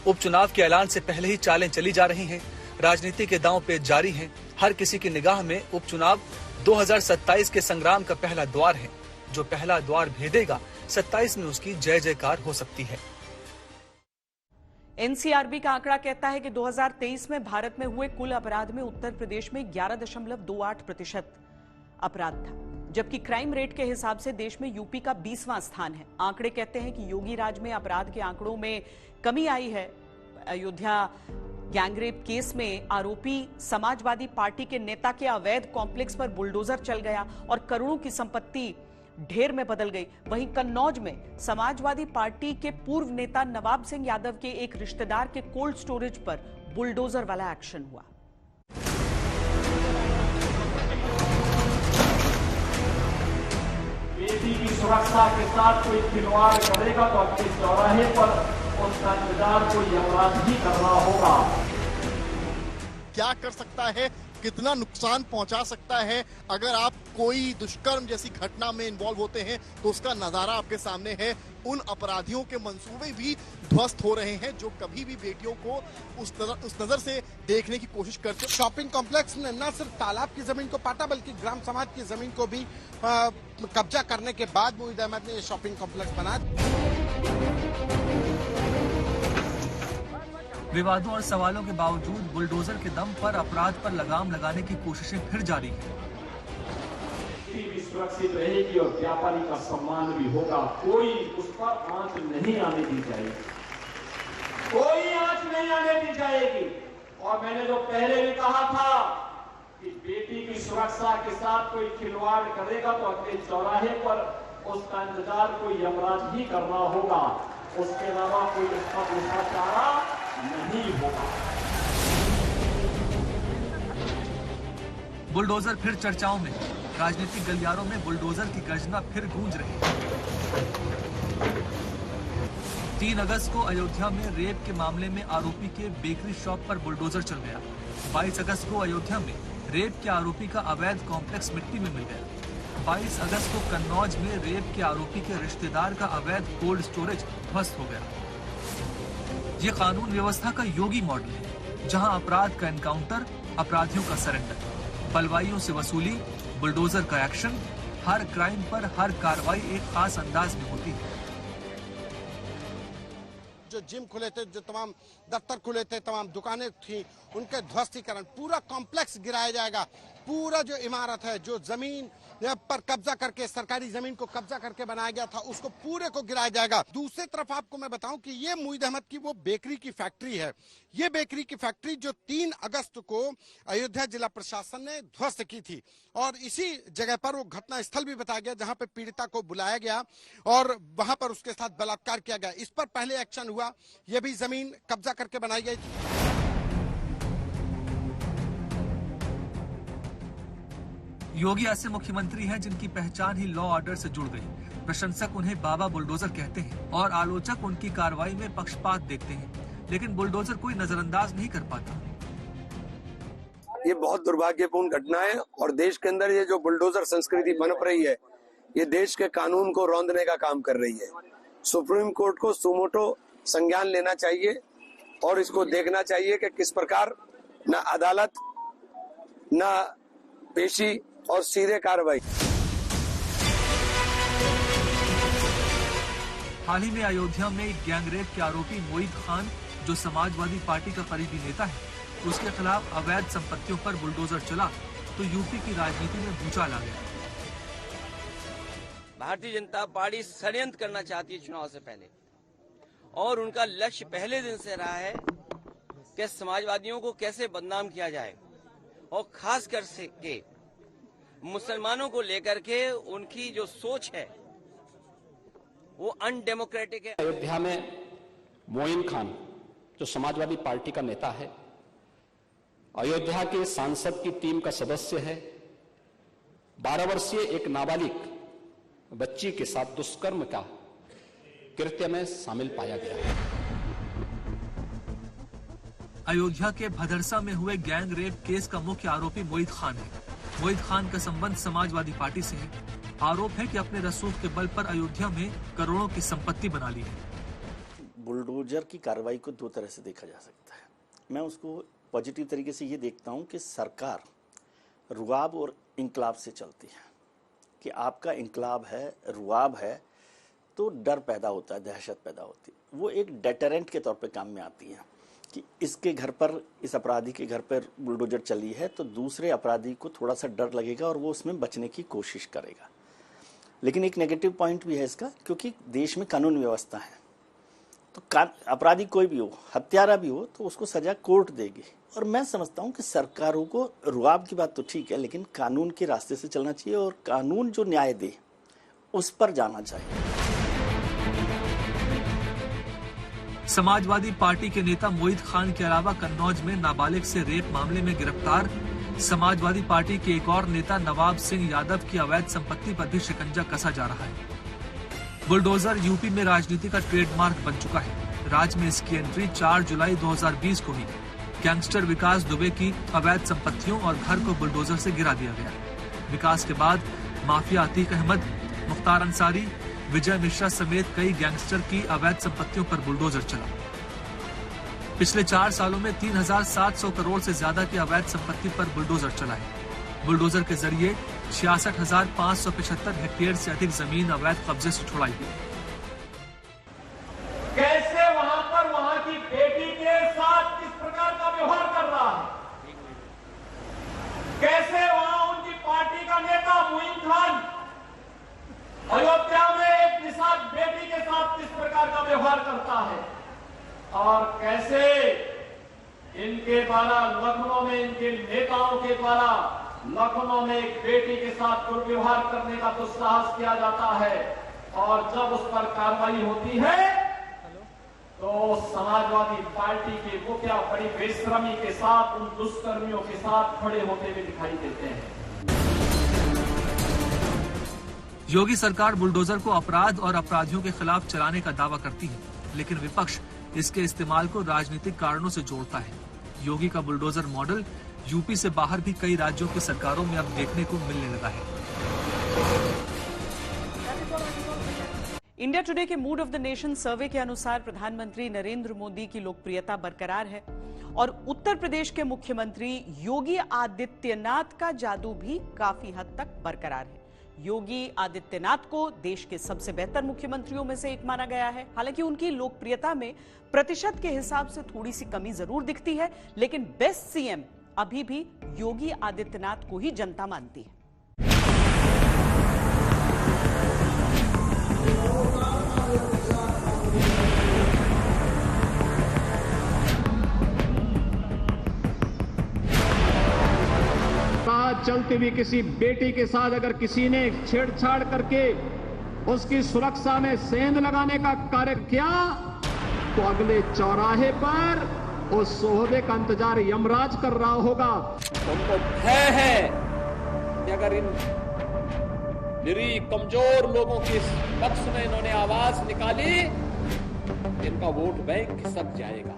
उपचुनाव के ऐलान से पहले ही चालें चली जा रही हैं, राजनीति के दांव पेच जारी हैं। हर किसी की निगाह में उपचुनाव 2027 के संग्राम का पहला द्वार है। जो पहला द्वार भेदेगा 27 में उसकी जय जयकार हो सकती है। एनसीआरबी का आंकड़ा कहता है कि 2023 में भारत में हुए कुल अपराध में उत्तर प्रदेश में 11.28% अपराध था, जबकि क्राइम रेट के हिसाब से देश में यूपी का 20वां स्थान है। आंकड़े कहते हैं कि योगी राज में अपराध के आंकड़ों में कमी आई है। अयोध्या गैंगरेप केस में आरोपी समाजवादी पार्टी के नेता के अवैध कॉम्प्लेक्स पर बुलडोजर चल गया और करोड़ों की संपत्ति ढेर में बदल गई। वहीं कन्नौज में समाजवादी पार्टी के पूर्व नेता नवाब सिंह यादव के एक रिश्तेदार के कोल्ड स्टोरेज पर बुलडोजर वाला एक्शन हुआ। बेटी की सुरक्षा के साथ कोई खिलवाड़ करेगा तो अपने चौराहे पर उसका इंतजार कोई अपराध ही करना होगा। क्या कर सकता है, कितना नुकसान पहुंचा सकता है। अगर आप कोई दुष्कर्म जैसी घटना में इन्वॉल्व होते हैं तो उसका नजारा आपके सामने है। उन अपराधियों के मंसूबे भी ध्वस्त हो रहे हैं जो कभी भी बेटियों को उस नजर से देखने की कोशिश करते। शॉपिंग कॉम्प्लेक्स ने न सिर्फ तालाब की जमीन को पाटा बल्कि ग्राम समाज की जमीन को भी कब्जा करने के बाद मोहिद अहमद ने ये शॉपिंग कॉम्प्लेक्स बनाया। विवादों और सवालों के बावजूद बुलडोजर के दम पर अपराध पर लगाम लगाने की कोशिशें फिर जारी हैं। भी सुरक्षित रहेगी और व्यापारी का सम्मान भी होगा। कोई उस पर आंच नहीं आने दी जाएगी, कोई आंच नहीं आने दी जाएगी। और मैंने जो पहले भी कहा था कि बेटी की सुरक्षा के साथ कोई खिलवाड़ करेगा तो अगले चौराहे पर उसका इंतजार कोई यमराज ही करना होगा, उसके अलावा कोई उसका दूसरा चारा नहीं होगा। बुलडोजर फिर चर्चाओं में, राजनीतिक गलियारों में बुलडोजर की गर्जना फिर गूंज रही है। 3 अगस्त को अयोध्या में रेप के मामले में आरोपी के बेकरी शॉप पर बुलडोजर चल गया। 22 अगस्त को अयोध्या में रेप के आरोपी का अवैध कॉम्प्लेक्स मिट्टी में मिल गया। 22 अगस्त को कन्नौज में रेप के आरोपी के रिश्तेदार का अवैध कोल्ड स्टोरेज ध्वस्त हो गया। ये कानून व्यवस्था का योगी मॉडल है, जहां अपराध का एनकाउंटर, अपराधियों का सरेंडर, पलवाइयों से वसूली, बुलडोजर का एक्शन, हर क्राइम पर हर कार्रवाई एक खास अंदाज में होती है। जो जिम खुले थे, जो तमाम दफ्तर खुले थे, तमाम दुकानें थी, उनके ध्वस्तीकरण, पूरा कॉम्प्लेक्स गिराया जाएगा। पूरा जो इमारत है, जो जमीन पर कब्जा करके, सरकारी जमीन को कब्जा करके बनाया गया था, उसको पूरे को गिराया जाएगा। दूसरी तरफ आपको मैं बताऊं कि ये मोहिद अहमद की वो बेकरी की फैक्ट्री है। ये बेकरी की फैक्ट्री जो 3 अगस्त को अयोध्या जिला प्रशासन ने ध्वस्त की थी और इसी जगह पर वो घटना स्थल भी बताया गया जहां पे पीड़िता को बुलाया गया और वहां पर उसके साथ बलात्कार किया गया। इस पर पहले एक्शन हुआ, ये भी जमीन कब्जा करके बनाई गई थी। योगी ऐसे मुख्यमंत्री हैं जिनकी पहचान ही लॉ ऑर्डर से जुड़ गई। प्रशंसक उन्हें बाबा बुलडोजर कहते हैं और आलोचक उनकी कार्रवाई में पक्षपात देखते हैं, लेकिन बुलडोजर कोई नजरअंदाज नहीं कर पाता। ये बहुत दुर्भाग्यपूर्ण घटना है और देश के अंदर ये जो बुलडोजर संस्कृति पनप रही है, ये देश के कानून को रौंदने का काम कर रही है। सुप्रीम कोर्ट को सुमोटो संज्ञान लेना चाहिए और इसको देखना चाहिए कि किस प्रकार न अदालत, न पेशी और सीधे कार्रवाई। हाल ही में अयोध्या में एक गैंगरेप के आरोपी मोहित खान, जो समाजवादी पार्टी का करीबी नेता है, उसके खिलाफ अवैध संपत्तियों पर बुलडोजर चला तो यूपी की राजनीति में भूचाल आ गया। भारतीय जनता पार्टी षड्यंत्र करना चाहती है चुनाव से पहले, और उनका लक्ष्य पहले दिन से रहा है कि समाजवादियों को कैसे बदनाम किया जाए और खास कर के मुसलमानों को लेकर के उनकी जो सोच है वो अनडेमोक्रेटिक है। अयोध्या में मोइन खान जो समाजवादी पार्टी का नेता है, अयोध्या के सांसद की टीम का सदस्य है, 12 वर्षीय एक नाबालिग बच्ची के साथ दुष्कर्म का कृत्य में शामिल पाया गया है। अयोध्या के भदरसा में हुए गैंग रेप केस का मुख्य आरोपी मोहित खान है। मोहित खान का संबंध समाजवादी पार्टी से है। आरोप है कि अपने रसूख के बल पर अयोध्या में करोड़ों की संपत्ति बना ली है। बुलडोजर की कार्रवाई को 2 तरह से देखा जा सकता है। मैं उसको पॉजिटिव तरीके से ये देखता हूँ कि सरकार रुआब और इंकलाब से चलती है कि आपका इंकलाब है, रुआब है, तो डर पैदा होता है, दहशत पैदा होती है। वो एक डेटरेंट के तौर पे काम में आती है कि इसके घर पर, इस अपराधी के घर पर बुलडोजर चली है तो दूसरे अपराधी को थोड़ा सा डर लगेगा और वो उसमें बचने की कोशिश करेगा। लेकिन एक नेगेटिव पॉइंट भी है इसका, क्योंकि देश में कानून व्यवस्था है, तो अपराधी कोई भी हो, हत्यारा भी हो, तो उसको सजा कोर्ट देगी। और मैं समझता हूं कि सरकारों को रुआब की बात तो ठीक है, लेकिन कानून के रास्ते से चलना चाहिए और कानून जो न्याय दे उस पर जाना चाहिए। समाजवादी पार्टी के नेता मोहित खान के अलावा कन्नौज में नाबालिग से रेप मामले में गिरफ्तार समाजवादी पार्टी के एक और नेता नवाब सिंह यादव की अवैध संपत्ति पर भी शिकंजा कसा जा रहा है। बुलडोजर यूपी में राजनीति का ट्रेडमार्क बन चुका है। राज्य में इसकी एंट्री 4 जुलाई 2020 को हुई। गैंगस्टर विकास दुबे की अवैध संपत्तियों और घर को बुलडोजर से गिरा दिया गया। विकास के बाद माफिया अतीक अहमद, मुख्तार अंसारी, विजय मिश्रा समेत कई गैंगस्टर की अवैध संपत्तियों पर बुलडोजर चला। पिछले 4 सालों में 3,700 करोड़ से ज्यादा की अवैध संपत्ति पर बुलडोजर चला है। बुलडोजर के जरिए 66,575 हेक्टेयर से अधिक जमीन अवैध कब्जे से छुड़ाई गई। कैसे वहां पर वहां की बेटी के साथ किस प्रकार का व्यवहार कर रहा है, कैसे वहां उनकी पार्टी का नेता मोइन खान अयोध्या में एक निषाद बेटी के साथ किस प्रकार का व्यवहार करता है, और कैसे इनके द्वारा लखनऊ में इनके नेताओं के द्वारा लखनऊ में एक बेटी के साथ दुर्व्यवहार करने का दुस्साहस किया जाता है, और जब उस पर कार्रवाई होती है तो समाजवादी पार्टी के मुखिया बड़ी बेशर्मी के साथ उन दुष्कर्मियों के साथ खड़े होते हुए दिखाई देते हैं। योगी सरकार बुलडोजर को अपराध और अपराधियों के खिलाफ चलाने का दावा करती है, लेकिन विपक्ष इसके इस्तेमाल को राजनीतिक कारणों से जोड़ता है। योगी का बुलडोजर मॉडल यूपी से बाहर भी कई राज्यों की सरकारों में अब देखने को मिलने लगा है। इंडिया टुडे के मूड ऑफ द नेशन सर्वे के अनुसार प्रधानमंत्री नरेंद्र मोदी की लोकप्रियता बरकरार है और उत्तर प्रदेश के मुख्यमंत्री योगी आदित्यनाथ का जादू भी काफी हद तक बरकरार है। योगी आदित्यनाथ को देश के सबसे बेहतर मुख्यमंत्रियों में से एक माना गया है। हालांकि उनकी लोकप्रियता में प्रतिशत के हिसाब से थोड़ी सी कमी जरूर दिखती है, लेकिन बेस्ट सीएम अभी भी योगी आदित्यनाथ को ही जनता मानती है। चलती हुई किसी बेटी के साथ अगर किसी ने छेड़छाड़ करके उसकी सुरक्षा में सेंध लगाने का कार्य किया तो अगले चौराहे पर उस सोहबे का इंतजार यमराज कर रहा होगा। उनको भय है कि अगर इन गरीब कमजोर लोगों के पक्ष में इन्होंने आवाज निकाली, इनका वोट बैंक खिसक जाएगा।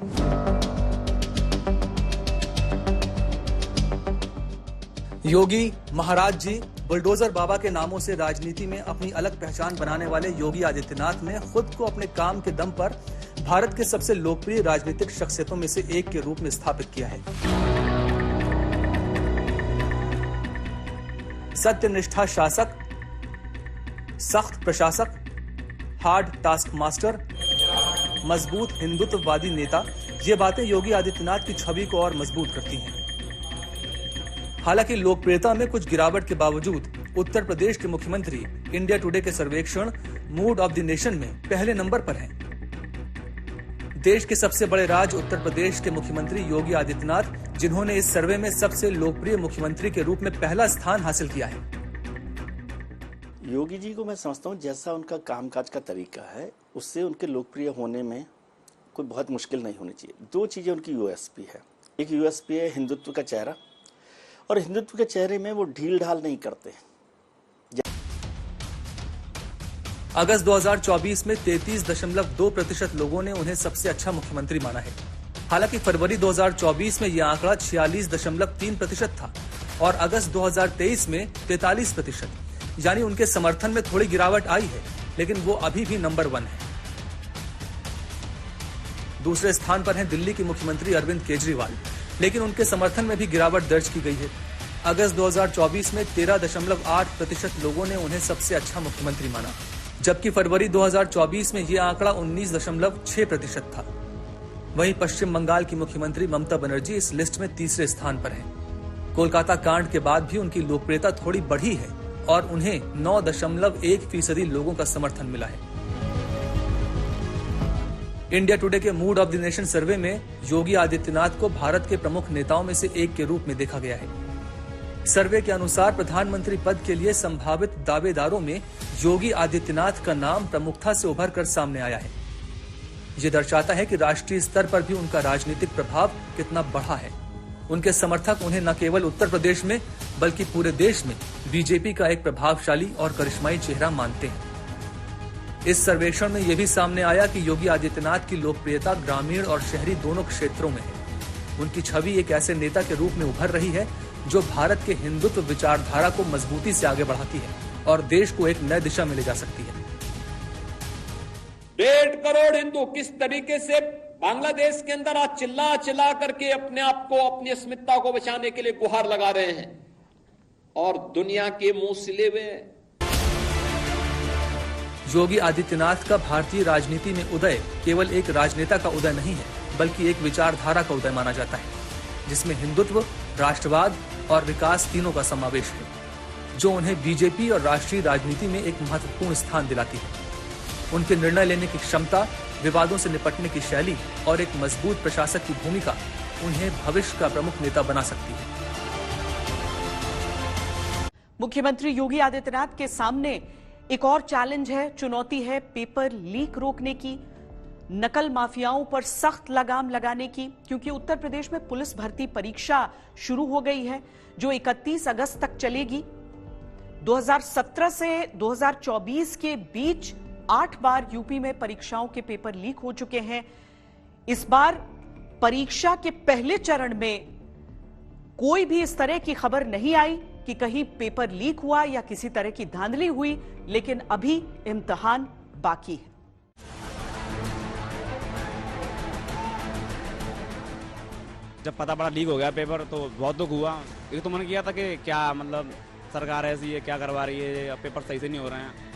योगी महाराज जी, बुलडोजर बाबा के नामों से राजनीति में अपनी अलग पहचान बनाने वाले योगी आदित्यनाथ ने खुद को अपने काम के दम पर भारत के सबसे लोकप्रिय राजनीतिक शख्सियतों में से एक के रूप में स्थापित किया है। सत्यनिष्ठा शासक, सख्त प्रशासक, हार्ड टास्क मास्टर, मजबूत हिंदुत्ववादी नेता, ये बातें योगी आदित्यनाथ की छवि को और मजबूत करती हैं। हालांकि लोकप्रियता में कुछ गिरावट के बावजूद उत्तर प्रदेश के मुख्यमंत्री इंडिया टुडे के सर्वेक्षण मूड ऑफ द नेशन में पहले नंबर पर हैं। देश के सबसे बड़े राज्य उत्तर प्रदेश के मुख्यमंत्री योगी आदित्यनाथ, जिन्होंने इस सर्वे में सबसे लोकप्रिय मुख्यमंत्री के रूप में पहला स्थान हासिल किया है। योगी जी को मैं समझता हूँ जैसा उनका कामकाज का तरीका है, उससे उनके लोकप्रिय होने में कोई बहुत मुश्किल नहीं होनी चाहिए। 2 चीजें उनकी यूएसपी है। एक यूएसपी है हिंदुत्व का चेहरा, और हिंदुत्व के चेहरे में वो ढील ढाल नहीं करते। अगस्त 2024 में 33.2% लोगों ने उन्हें सबसे अच्छा मुख्यमंत्री माना है। हालांकि फरवरी 2024 में यह आंकड़ा 46.3% था और अगस्त 2023 में 43%, यानी उनके समर्थन में थोड़ी गिरावट आई है, लेकिन वो अभी भी नंबर 1 है। दूसरे स्थान पर हैं दिल्ली के मुख्यमंत्री अरविंद केजरीवाल, लेकिन उनके समर्थन में भी गिरावट दर्ज की गई है। अगस्त 2024 में 13.8% लोगों ने उन्हें सबसे अच्छा मुख्यमंत्री माना, जबकि फरवरी 2024 में यह आंकड़ा 19.6% था। वहीं पश्चिम बंगाल की मुख्यमंत्री ममता बनर्जी इस लिस्ट में तीसरे स्थान पर हैं। कोलकाता कांड के बाद भी उनकी लोकप्रियता थोड़ी बढ़ी है और उन्हें 9.1% लोगों का समर्थन मिला है। इंडिया टुडे के मूड ऑफ द नेशन सर्वे में योगी आदित्यनाथ को भारत के प्रमुख नेताओं में से एक के रूप में देखा गया है। सर्वे के अनुसार प्रधानमंत्री पद के लिए संभावित दावेदारों में योगी आदित्यनाथ का नाम प्रमुखता से उभर कर सामने आया है। ये दर्शाता है कि राष्ट्रीय स्तर पर भी उनका राजनीतिक प्रभाव कितना बढ़ा है। उनके समर्थक उन्हें न केवल उत्तर प्रदेश में बल्कि पूरे देश में बीजेपी का एक प्रभावशाली और करिश्माई चेहरा मानते हैं। इस सर्वेक्षण में यह भी सामने आया कि योगी आदित्यनाथ की लोकप्रियता ग्रामीण और शहरी दोनों क्षेत्रों में है। उनकी छवि एक ऐसे नेता के रूप में उभर रही है जो भारत के हिंदुत्व विचारधारा को मजबूती से आगे बढ़ाती है और देश को एक नई दिशा में ले जा सकती है। 1.5 करोड़ हिंदू किस तरीके से बांग्लादेश के अंदर आज चिल्ला चिल्ला करके अपने आप को, अपनी अस्मिता को बचाने के लिए गुहार लगा रहे हैं और दुनिया के मुंह सिले हुए हैं। योगी आदित्यनाथ का भारतीय राजनीति में उदय केवल एक राजनेता का उदय नहीं है, बल्कि एक विचारधारा का उदय माना जाता है, जिसमें हिंदुत्व, राष्ट्रवाद और विकास तीनों का समावेश है, जो उन्हें बीजेपी और राष्ट्रीय राजनीति में एक महत्वपूर्ण स्थान दिलाती है। उनके निर्णय लेने की क्षमता, विवादों से निपटने की शैली और एक मजबूत प्रशासक की भूमिका उन्हें भविष्य का प्रमुख नेता बना सकती है। मुख्यमंत्री योगी आदित्यनाथ के सामने एक और चैलेंज है, चुनौती है पेपर लीक रोकने की, नकल माफियाओं पर सख्त लगाम लगाने की, क्योंकि उत्तर प्रदेश में पुलिस भर्ती परीक्षा शुरू हो गई है जो 31 अगस्त तक चलेगी। 2017 से 2024 के बीच 8 बार यूपी में परीक्षाओं के पेपर लीक हो चुके हैं। इस बार परीक्षा के पहले चरण में कोई भी इस तरह की खबर नहीं आई कि कहीं पेपर लीक हुआ या किसी तरह की धांधली हुई, लेकिन अभी इम्तिहान बाकी है। जब पता पड़ा लीक हो गया पेपर तो बहुत दुख हुआ। ये तो मन किया था कि क्या मतलब सरकार ऐसी है, क्या करवा रही है, पेपर सही से नहीं हो रहे हैं।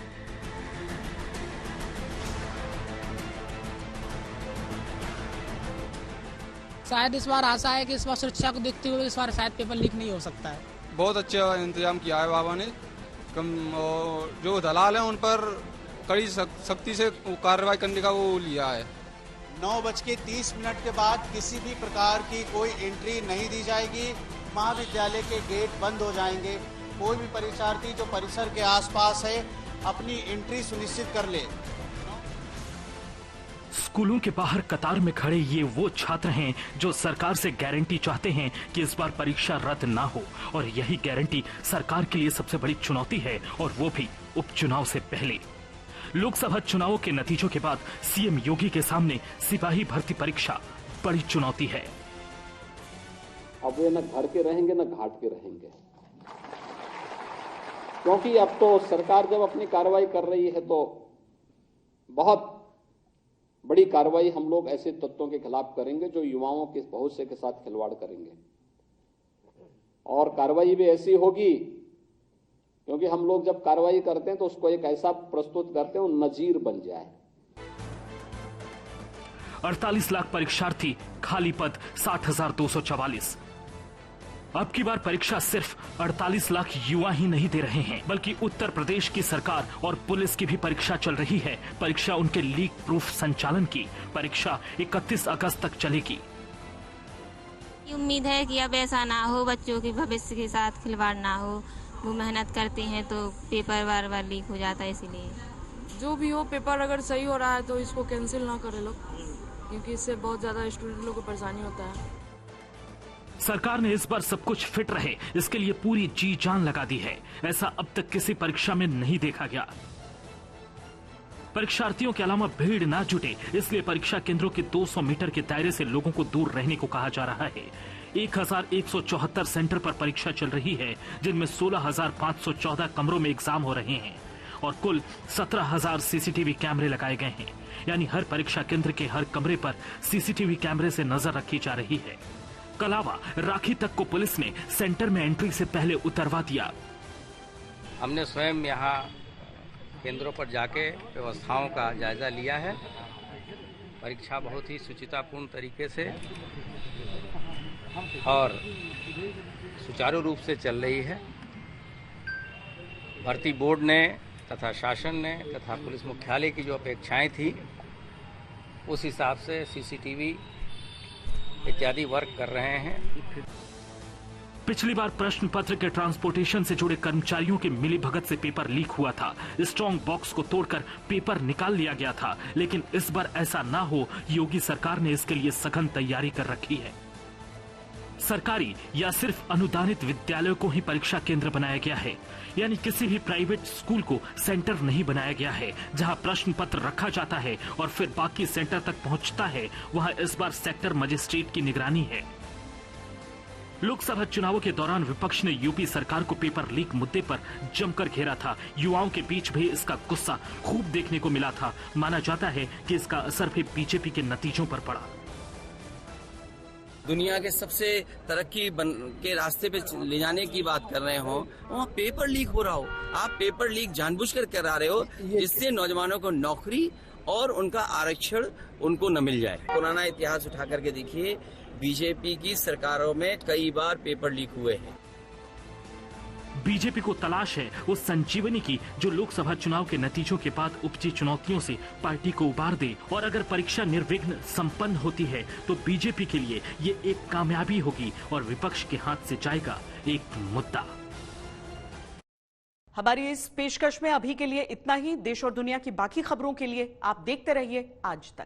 शायद इस बार आशा है कि इस बार सुरक्षा को देखते हुए इस बार शायद पेपर लीक नहीं हो सकता है। बहुत अच्छा इंतजाम किया है बाबा ने। जो दलाल हैं उन पर कड़ी सख्ती से कार्रवाई करने का वो लिया है। 9:30 के बाद किसी भी प्रकार की कोई एंट्री नहीं दी जाएगी। महाविद्यालय के गेट बंद हो जाएंगे। कोई भी परीक्षार्थी जो परिसर के आसपास है अपनी एंट्री सुनिश्चित कर ले। स्कूलों के बाहर कतार में खड़े ये वो छात्र हैं जो सरकार से गारंटी चाहते हैं कि इस बार परीक्षा रद्द ना हो, और यही गारंटी सरकार के लिए सबसे बड़ी चुनौती है, और वो भी उपचुनाव से पहले। लोकसभा चुनावों के नतीजों के बाद सीएम योगी के सामने सिपाही भर्ती परीक्षा बड़ी चुनौती है। अब वे न घर के रहेंगे न घाट के रहेंगे, क्योंकि अब तो सरकार जब अपनी कार्रवाई कर रही है तो बहुत बड़ी कार्रवाई हम लोग ऐसे तत्वों के खिलाफ करेंगे जो युवाओं के भविष्य के साथ खिलवाड़ करेंगे। और कार्रवाई भी ऐसी होगी क्योंकि हम लोग जब कार्रवाई करते हैं तो उसको एक ऐसा प्रस्तुत करते हैं वो नजीर बन जाए। 48 लाख परीक्षार्थी, खाली पद 60,244। अब की बार परीक्षा सिर्फ 48 लाख युवा ही नहीं दे रहे हैं, बल्कि उत्तर प्रदेश की सरकार और पुलिस की भी परीक्षा चल रही है। परीक्षा उनके लीक प्रूफ संचालन की। परीक्षा 31 अगस्त तक चलेगी। उम्मीद है कि अब ऐसा ना हो, बच्चों के भविष्य के साथ खिलवाड़ ना हो। वो मेहनत करते हैं तो पेपर बार बार लीक हो जाता है, इसीलिए जो भी हो पेपर अगर सही हो रहा है तो इसको कैंसिल ना करे लोग, क्योंकि इससे बहुत ज्यादा स्टूडेंट लोगों को परेशानी होता है। सरकार ने इस बार सब कुछ फिट रहे इसके लिए पूरी जी जान लगा दी है। ऐसा अब तक किसी परीक्षा में नहीं देखा गया। परीक्षार्थियों के अलावा भीड़ ना जुटे इसलिए परीक्षा केंद्रों के 200 मीटर के दायरे से लोगों को दूर रहने को कहा जा रहा है। 1174 सेंटर पर परीक्षा चल रही है, जिनमें 16,514 कमरों में एग्जाम हो रहे हैं और कुल 17,000 सीसीटीवी कैमरे लगाए गए हैं। यानी हर परीक्षा केंद्र के हर कमरे पर सीसीटीवी कैमरे से नजर रखी जा रही है। कलावा राखी तक को पुलिस ने सेंटर में एंट्री से पहले उतरवा दिया। हमने स्वयं यहाँ केंद्रों पर जाके व्यवस्थाओं का जायजा लिया है। परीक्षा बहुत ही शुचितापूर्ण तरीके से और सुचारू रूप से चल रही है। भर्ती बोर्ड ने तथा शासन ने तथा पुलिस मुख्यालय की जो अपेक्षाएं थी उस हिसाब से सीसीटीवी इत्यादि वर्क कर रहे हैं। पिछली बार प्रश्न पत्र के ट्रांसपोर्टेशन से जुड़े कर्मचारियों के मिलीभगत से पेपर लीक हुआ था। स्ट्रॉन्ग बॉक्स को तोड़कर पेपर निकाल लिया गया था, लेकिन इस बार ऐसा ना हो, योगी सरकार ने इसके लिए सघन तैयारी कर रखी है। सरकारी या सिर्फ अनुदानित विद्यालयों को ही परीक्षा केंद्र बनाया गया है, यानी किसी भी प्राइवेट स्कूल को सेंटर नहीं बनाया गया है। जहां प्रश्न पत्र रखा जाता है और फिर बाकी सेंटर तक पहुंचता है, वहां इस बार सेक्टर मजिस्ट्रेट की निगरानी है। लोकसभा चुनावों के दौरान विपक्ष ने यूपी सरकार को पेपर लीक मुद्दे पर जमकर घेरा था। युवाओं के बीच भी इसका गुस्सा खूब देखने को मिला था। माना जाता है कि इसका असर भी बीजेपी के नतीजों पर पड़ा। दुनिया के सबसे तरक्की के रास्ते पे ले जाने की बात कर रहे हो, वहाँ पेपर लीक हो रहा हो। आप पेपर लीक जानबूझकर करा रहे हो जिससे नौजवानों को नौकरी और उनका आरक्षण उनको न मिल जाए। पुराना इतिहास उठा करके देखिए, बीजेपी की सरकारों में कई बार पेपर लीक हुए हैं। बीजेपी को तलाश है उस संजीवनी की जो लोकसभा चुनाव के नतीजों के बाद उपजी चुनौतियों से पार्टी को उबार दे। और अगर परीक्षा निर्विघ्न संपन्न होती है तो बीजेपी के लिए ये एक कामयाबी होगी और विपक्ष के हाथ से जाएगा एक मुद्दा। हमारी इस पेशकश में अभी के लिए इतना ही। देश और दुनिया की बाकी खबरों के लिए आप देखते रहिए आज तक।